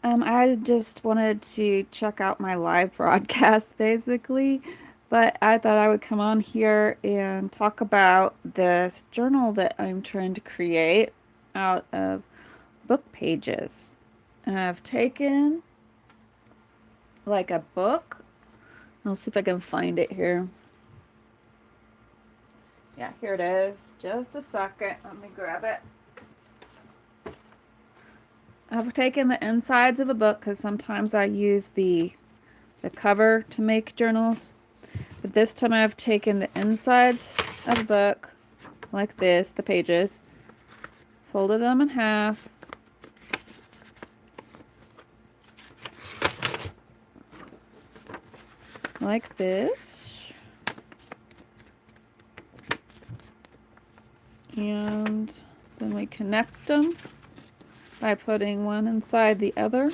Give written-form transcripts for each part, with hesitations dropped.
I just wanted to check out my live broadcast basically, but I thought I would come on here and talk about this journal that I'm trying to create out of book pages. I've taken like a book. I'll see if I can find it here. Yeah, here it is. Just a second. Let me grab it. I've taken the insides of a book because sometimes I use the cover to make journals. But this time I've taken the insides of a book like this, the pages, folded them in half, like this, and then we connect them by putting one inside the other,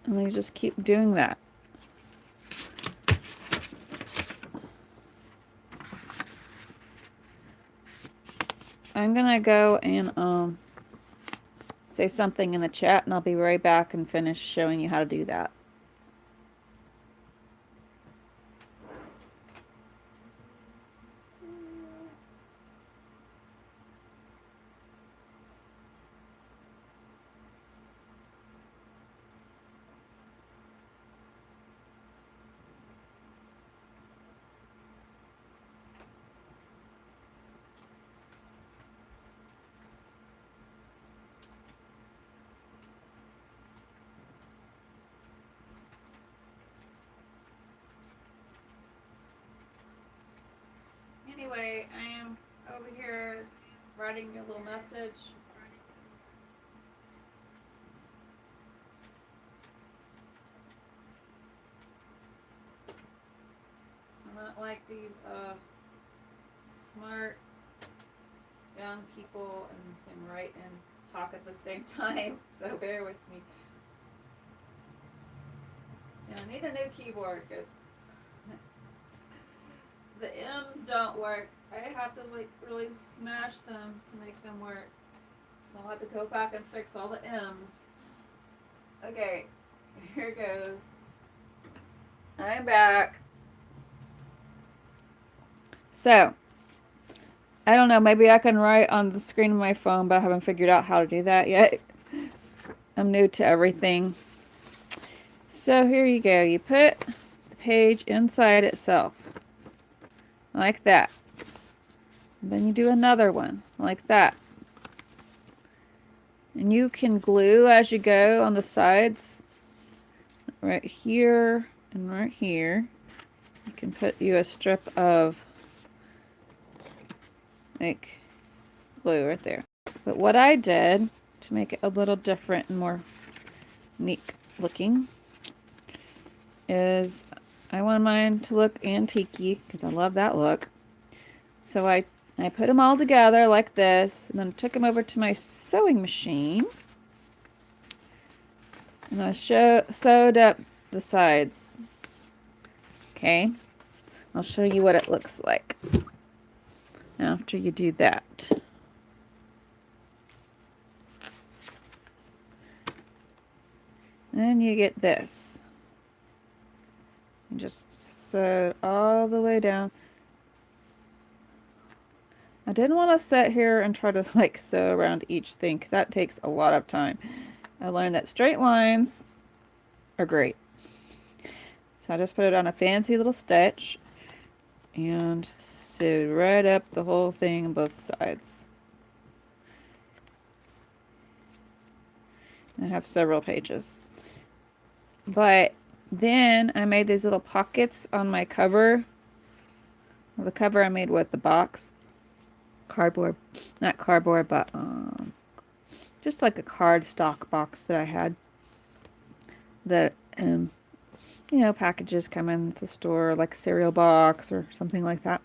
and we just keep doing that. I'm gonna go and say something in the chat, and I'll be right back and finish showing you how to do that. Anyway, I am over here writing your little message. I'm not like these smart young people and can write and talk at the same time, so bear with me. And I need a new keyboard because the M's don't work. I have to like really smash them to make them work. So I'll have to go back and fix all the M's. Okay, here goes. I'm back. So, I don't know, maybe I can write on the screen of my phone, but I haven't figured out how to do that yet. I'm new to everything. So here you go. You put the page inside itself, like that. And then you do another one, like that. And you can glue as you go on the sides, right here and right here. You can put you a strip of like glue right there. But what I did to make it a little different and more unique looking is I want mine to look antique because I love that look. So I put them all together like this, and then took them over to my sewing machine, and I sewed up the sides. Okay, I'll show you what it looks like after you do that. Then you get this. You just sew all the way down. I didn't want to sit here and try to like sew around each thing because that takes a lot of time. I learned that straight lines are great. So I just put it on a fancy little stitch and sewed right up the whole thing on both sides. I have several pages. But then I made these little pockets on my cover. Well, the cover I made with the box. Cardboard, not cardboard, but just like a cardstock box that I had. That you know, packages come in the store like a cereal box or something like that.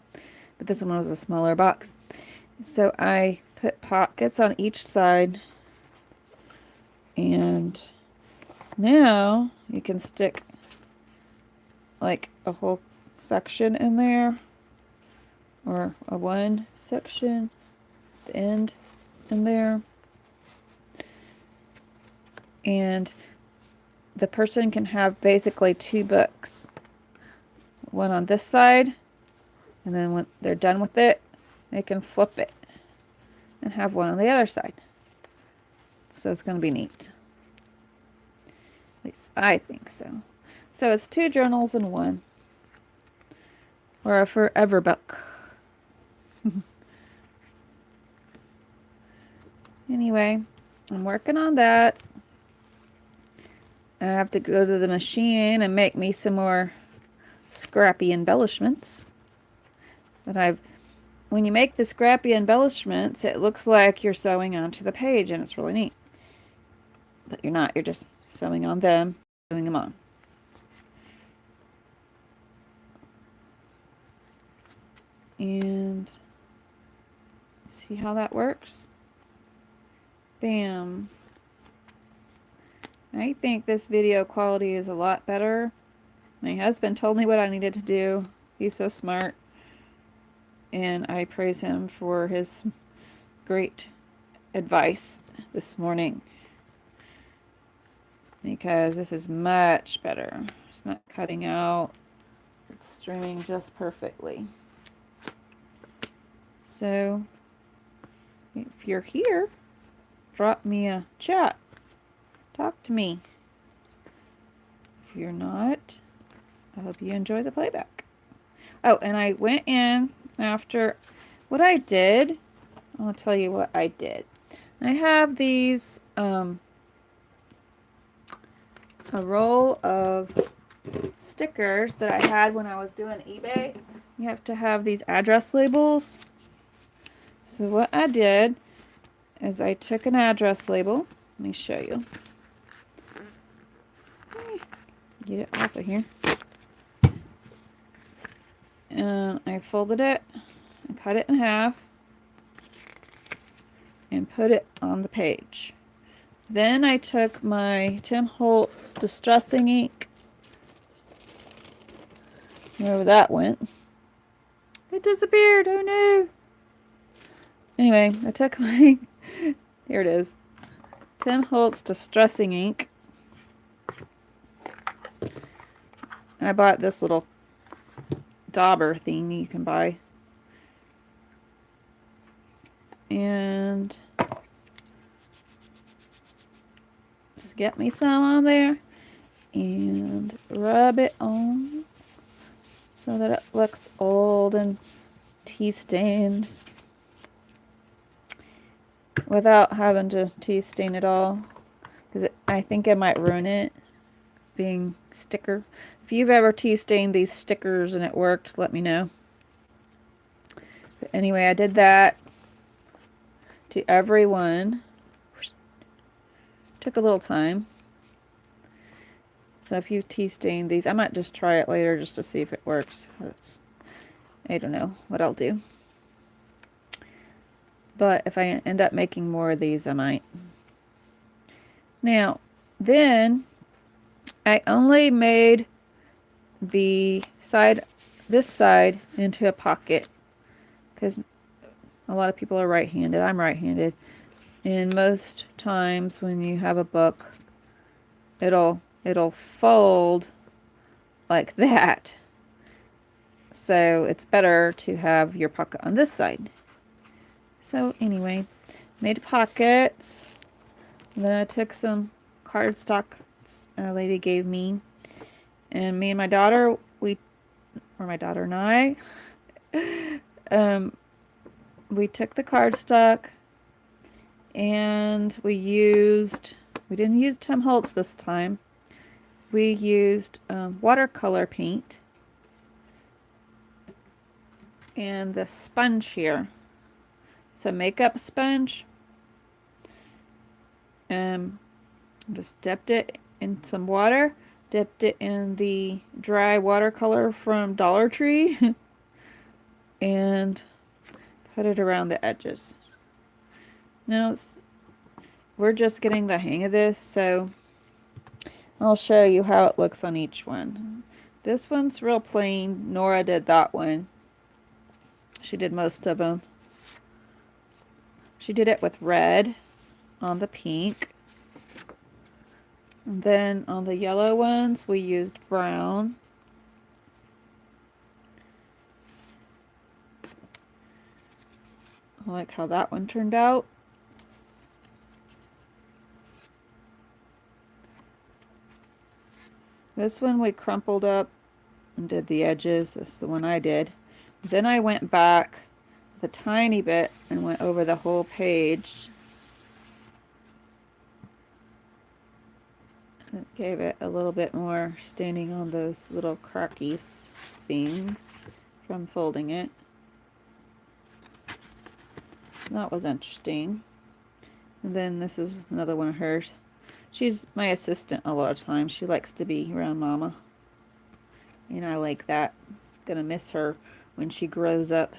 But this one was a smaller box. So I put pockets on each side, and now you can stick like a whole section in there, or a one section, the end in there. And the person can have basically 2 books. One on this side, and then when they're done with it, they can flip it and have one on the other side. So it's going to be neat. At least I think so. So it's 2 journals in one. Or a forever book. Anyway, I'm working on that. I have to go to the machine and make me some more scrappy embellishments. But when you make the scrappy embellishments, it looks like you're sewing onto the page, and it's really neat. But you're not, you're just sewing on them, sewing them on. And see how that works? Bam. I think this video quality is a lot better. My husband told me what I needed to do. He's so smart. And I praise him for his great advice this morning. Because this is much better. It's not cutting out. It's streaming just perfectly. So, if you're here, drop me a chat. Talk to me. If you're not, I hope you enjoy the playback. Oh, and I went in after what I did. I'll tell you what I did. I have these, a roll of stickers that I had when I was doing eBay. You have to have these address labels. So what I did is I took an address label. Let me show you. Get it off of here. And I folded it and cut it in half and put it on the page. Then I took my Tim Holtz Distressing Ink, wherever that went. It disappeared, oh no. Anyway, I took my, here it is, Tim Holtz Distressing Ink. I bought this little dauber thing you can buy. And just get me some on there and rub it on so that it looks old and tea stained without having to tea stain it all, because I think I might ruin it being sticker. If you've ever tea stained these stickers and it worked, let me know. But anyway, I did that to everyone. Took a little time. So if you tea stained these, I might just try it later just to see if it works. I don't know what I'll do. But if I end up making more of these, I might. Now, then I only made the side, this side, into a pocket because a lot of people are right-handed. I'm right-handed, and most times when you have a book, it'll fold like that. So it's better to have your pocket on this side. So anyway, made pockets. And then I took some cardstock a lady gave me, and me and my daughter, my daughter and I, we took the cardstock and we didn't use Tim Holtz this time. We used watercolor paint and the sponge here. It's a makeup sponge. Just dipped it in some water, dipped it in the dry watercolor from Dollar Tree, and put it around the edges. Now we're just getting the hang of this, so I'll show you how it looks on each one. This one's real plain. Nora did that one. She did most of them. She did it with red on the pink. And then on the yellow ones, we used brown. I like how that one turned out. This one we crumpled up and did the edges. That's the one I did. Then I went back a tiny bit and went over the whole page. It gave it a little bit more standing on those little cracky things from folding it. That was interesting. And then this is another one of hers. She's my assistant a lot of times. She likes to be around Mama. And I like that. Gonna miss her when she grows up.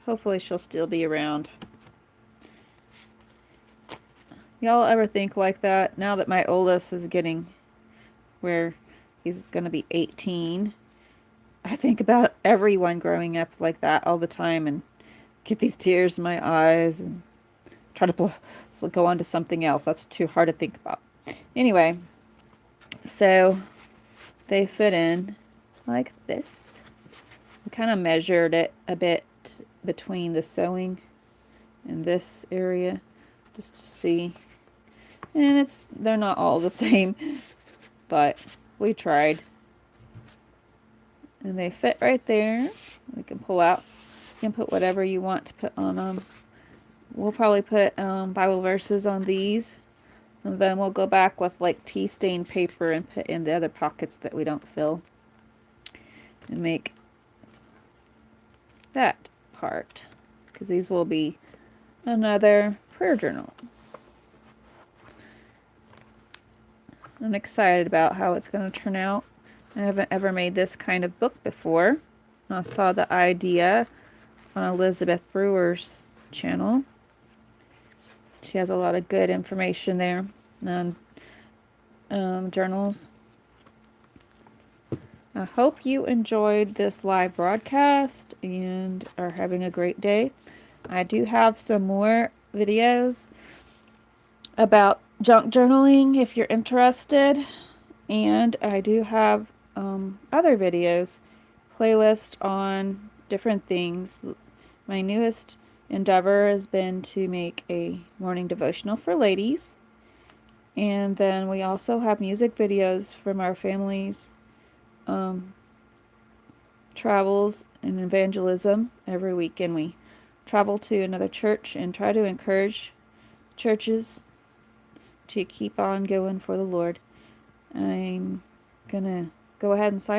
Hopefully she'll still be around. Y'all ever think like that? Now that my oldest is getting where he's gonna be 18, I think about everyone growing up like that all the time and get these tears in my eyes and try to go on to something else. That's too hard to think about. Anyway, so they fit in like this. I kind of measured it a bit between the sewing and this area just to see. And they're not all the same, but we tried. And they fit right there. We can pull out. You can put whatever you want to put on them. We'll probably put Bible verses on these. And then we'll go back with like tea stain paper and put in the other pockets that we don't fill. And make that part. Because these will be another prayer journal. I'm excited about how it's going to turn out. I haven't ever made this kind of book before. I saw the idea on Elizabeth Brewer's channel. She has a lot of good information there on journals. I hope you enjoyed this live broadcast and are having a great day. I do have some more videos about junk journaling if you're interested. And I do have other videos, playlist on different things. My newest endeavor has been to make a morning devotional for ladies. And then we also have music videos from our family's travels and evangelism. Every weekend we travel to another church and try to encourage churches to keep on going for the Lord. I'm gonna go ahead and sign